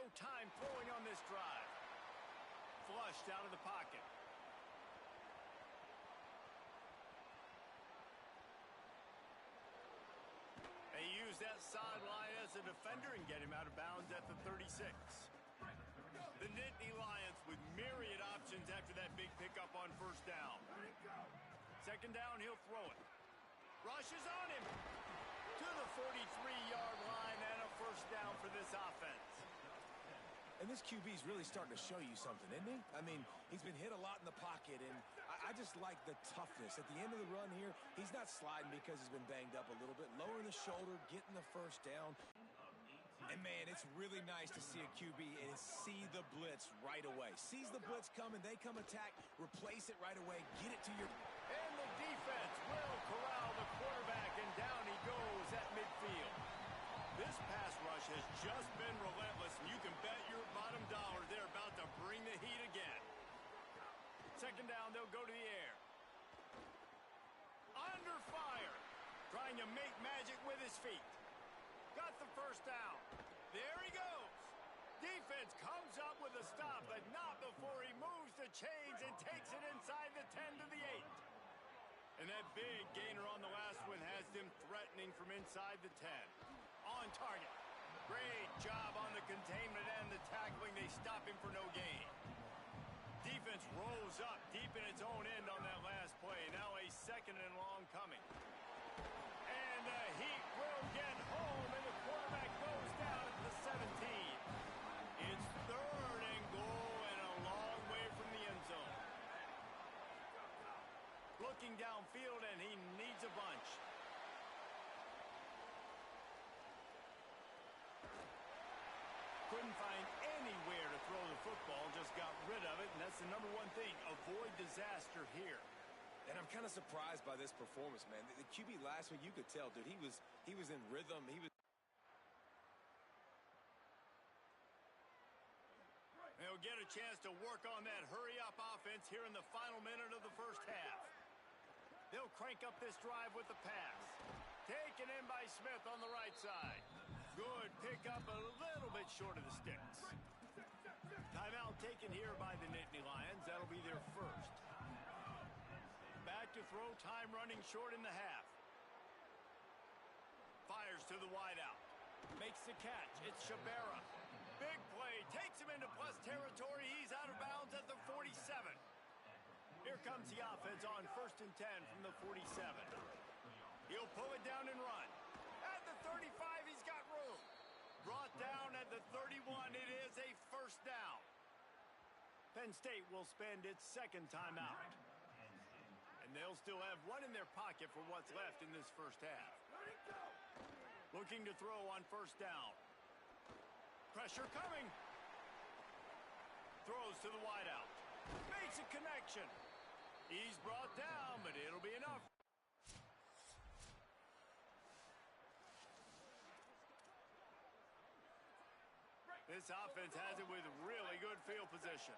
no time throwing on this drive. Flushed out of the pocket. They use that sideline as a defender and get him out of bounds at the 36. The Nittany Lions with myriad options after that big pickup on first down. Second down, he'll throw it. Rushes on him to the 43-yard line and a first down for this offense. And this QB's really starting to show you something, isn't he? I mean, he's been hit a lot in the pocket, and I just like the toughness. At the end of the run here, he's not sliding because he's been banged up a little bit. Lowering the shoulder, getting the first down. And, man, it's really nice to see a QB and see the blitz right away. Sees the blitz coming, they come attack, replace it right away, get it to your... And the defense will corral the quarterback, and down he goes at midfield. This pass rush has just been relentless, and you can bet your bottom dollar they're about to bring the heat again. Second down, they'll go to the air. Under fire. Trying to make magic with his feet. Got the first down. There he goes. Defense comes up with a stop, but not before he moves the chains and takes it inside the 10 to the 8. And that big gainer on the last one has them threatening from inside the 10. On target. Great job on the containment and the tackling. They stop him for no gain. Defense rolls up deep in its own end on that last play. Now a second and long coming. And the heat will get home, and the quarterback goes down at the 17. It's third and goal and a long way from the end zone. Looking downfield, and he needs a bunch. Couldn't find anywhere to throw the football, just got rid of it, and that's the number one thing. Avoid disaster here. And I'm kind of surprised by this performance, man. The QB last week, you could tell, dude, he was in rhythm. They'll get a chance to work on that hurry-up offense here in the final minute of the first half. They'll crank up this drive with the pass. Taken in by Smith on the right side. Good pickup, a little bit short of the sticks. Timeout taken here by the Nittany Lions. That'll be their first. Back to throw, time running short in the half. Fires to the wideout. Makes the catch. It's Shabera. Big play. Takes him into plus territory. He's out of bounds at the 47. Here comes the offense on 1st and 10 from the 47. He'll pull it down and run. At the 35, he's got room. Brought down at the 31. It is a first down. Penn State will spend its second timeout. And they'll still have one in their pocket for what's left in this first half. Looking to throw on first down. Pressure coming. Throws to the wideout. Makes a connection. He's brought down, but it'll be enough. This offense has it with really good field position.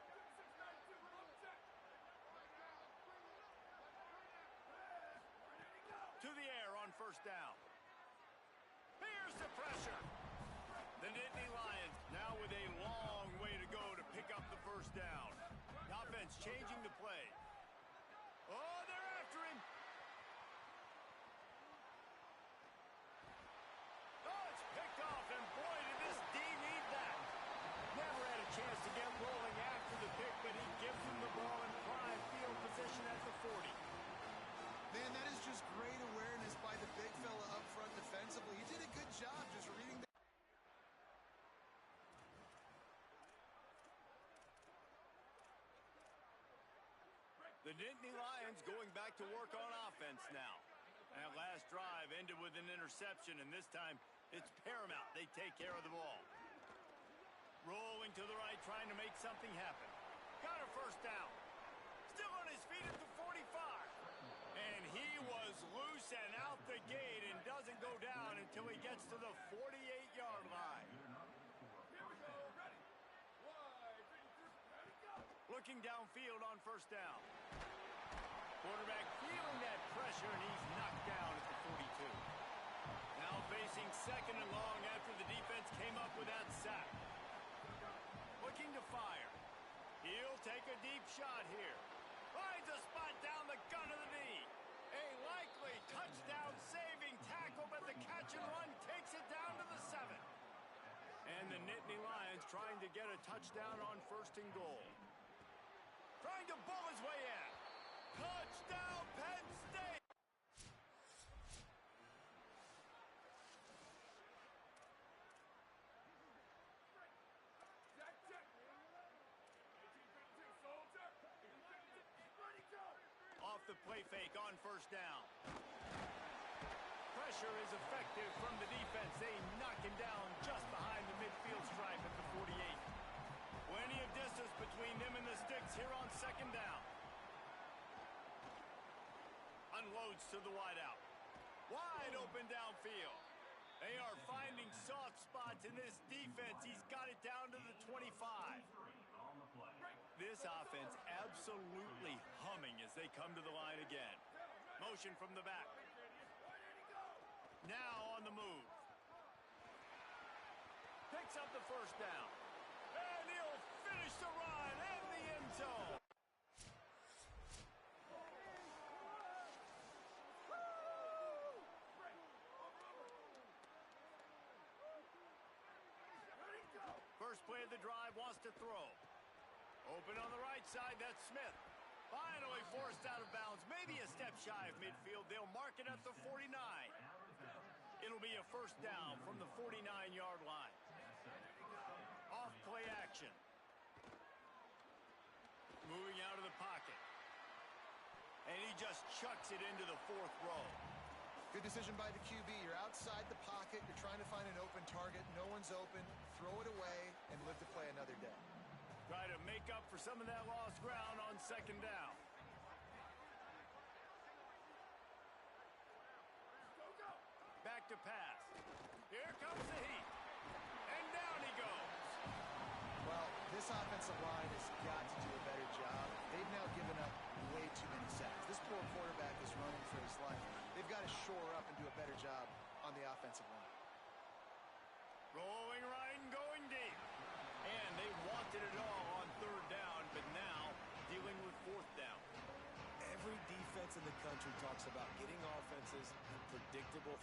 To the air on first down. Here's the pressure. The Nittany Lions now with a long way to go to pick up the first down. The offense changing the play. Oh, they're after him. Oh, it's picked off, and boy, did this D need that. Never had a chance to get rolling after the pick, but he gives him the ball in prime field position at the 40. Man, that is just great awareness by the big fella up front defensively. He did a good job just reading the... The Nittany Lions going back to work on offense now. That last drive ended with an interception, and this time it's paramount they take care of the ball. Rolling to the right, trying to make something happen. Got a first down. Still on his feet at the 45. And he was loose and out the gate and doesn't go down until he gets to the 48-yard line. Looking downfield on first down. Quarterback feeling that pressure, and he's knocked down at the 42. Now facing second and long after the defense came up with that sack. catch and run takes it down to the 7. And the Nittany Lions trying to get a touchdown on 1st and goal. Trying to bull his way in. Touchdown, Penn State! Off the play fake on 1st down. Pressure is effective from the defense. They knock him down just behind the midfield stripe at the 48. Plenty of distance between them and the sticks here on 2nd down. Unloads to the wideout. Wide open downfield. They are finding soft spots in this defense. He's got it down to the 25. This offense absolutely humming as they come to the line again. Motion from the back. Now on the move. Picks up the 1st down. And he'll finish the run in the end zone. First play of the drive, wants to throw. Open on the right side, that's Smith. Finally forced out of bounds, maybe a step shy of midfield. They'll mark it at the 49. It'll be a 1st down from the 49-yard line. Off play action. Moving out of the pocket. And he just chucks it into the 4th row. Good decision by the QB. You're outside the pocket. You're trying to find an open target. No one's open. Throw it away and live to play another day. Try to make up for some of that lost ground on 2nd down. Back to pass. Here comes the heat. And down he goes. Well, this offensive line has got to do a better job. They've now given up way too many sacks. This poor quarterback is running for his life. They've got to shore up and do a better job on the offensive line. Rolling right and going deep. And they wanted it all on 3rd down, but now dealing with 4th down. Every defense in the country talks about getting offenses in predictable.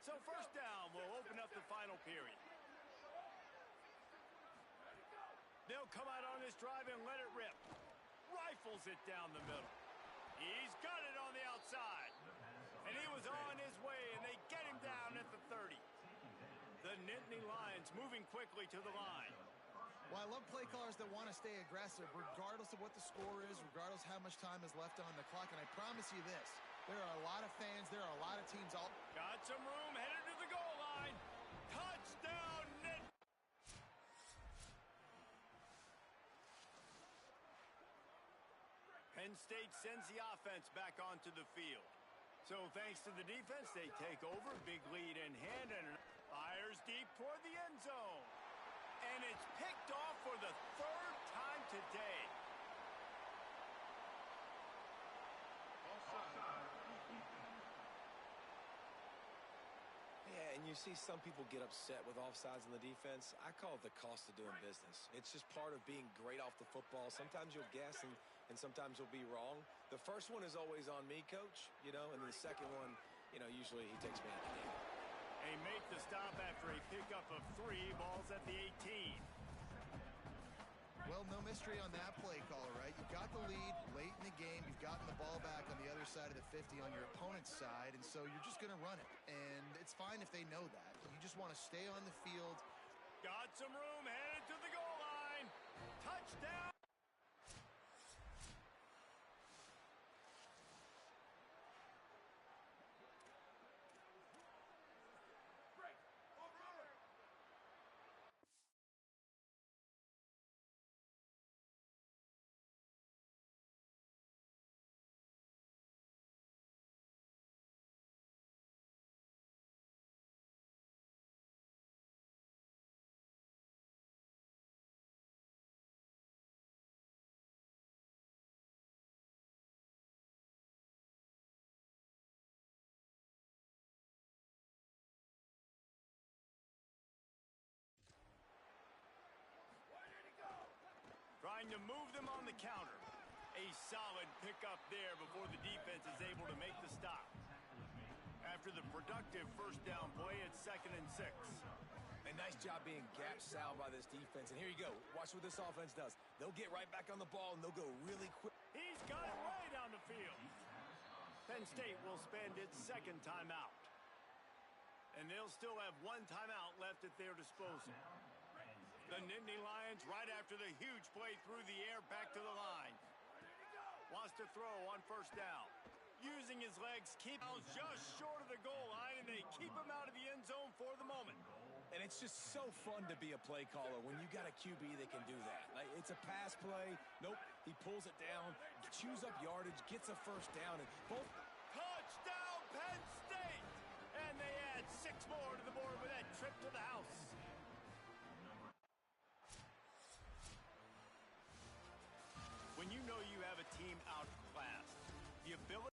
So 1st down will open up the final period. They'll come out on this drive and let it rip. Rifles it down the middle. He's got it on the outside. And he was on his way, and they get him down at the 30. The Nittany Lions moving quickly to the line. Well, I love play callers that want to stay aggressive, regardless of what the score is, regardless how much time is left on the clock. And I promise you this, there are a lot of fans, there are a lot of teams all... Got some room, headed to the goal line. Touchdown, Nittany! Penn State sends the offense back onto the field. So thanks to the defense, they take over. Big lead in hand and fires deep toward the end zone. And it's picked off for the 3rd time today. Yeah, and you see some people get upset with offsides on the defense. I call it the cost of doing business. It's just part of being great off the football. Sometimes you'll guess and sometimes you'll be wrong. The first one is always on me, Coach, and then the second one, usually he takes me out of the game. They make the stop after a pickup of 3 balls at the 18. Well, no mystery on that play caller, right? You've got the lead late in the game. You've gotten the ball back on the other side of the 50 on your opponent's side, and so you're just going to run it. And it's fine if they know that. You just want to stay on the field. Got some room, headed to the goal line. Touchdown! Trying to move them on the counter. A solid pickup there before the defense is able to make the stop. After the productive first down play, it's 2nd and 6. A nice job being gap sound by this defense. And here you go. Watch what this offense does. They'll get right back on the ball, and they'll go really quick. He's got it way down the field. Penn State will spend its 2nd timeout. And they'll still have 1 timeout left at their disposal. The Nittany Lions, right after the huge play through the air, back to the line. Wants to throw on 1st down. Using his legs, keep just short of the goal line, and they keep him out of the end zone for the moment. And it's just so fun to be a play caller when you got a QB that can do that. Like, it's a pass play. Nope, he pulls it down, chews up yardage, gets a 1st down, and both. Touchdown, Penn State! And they add 6 more to the board with that trip to the house. When you know you have a team outclassed, the ability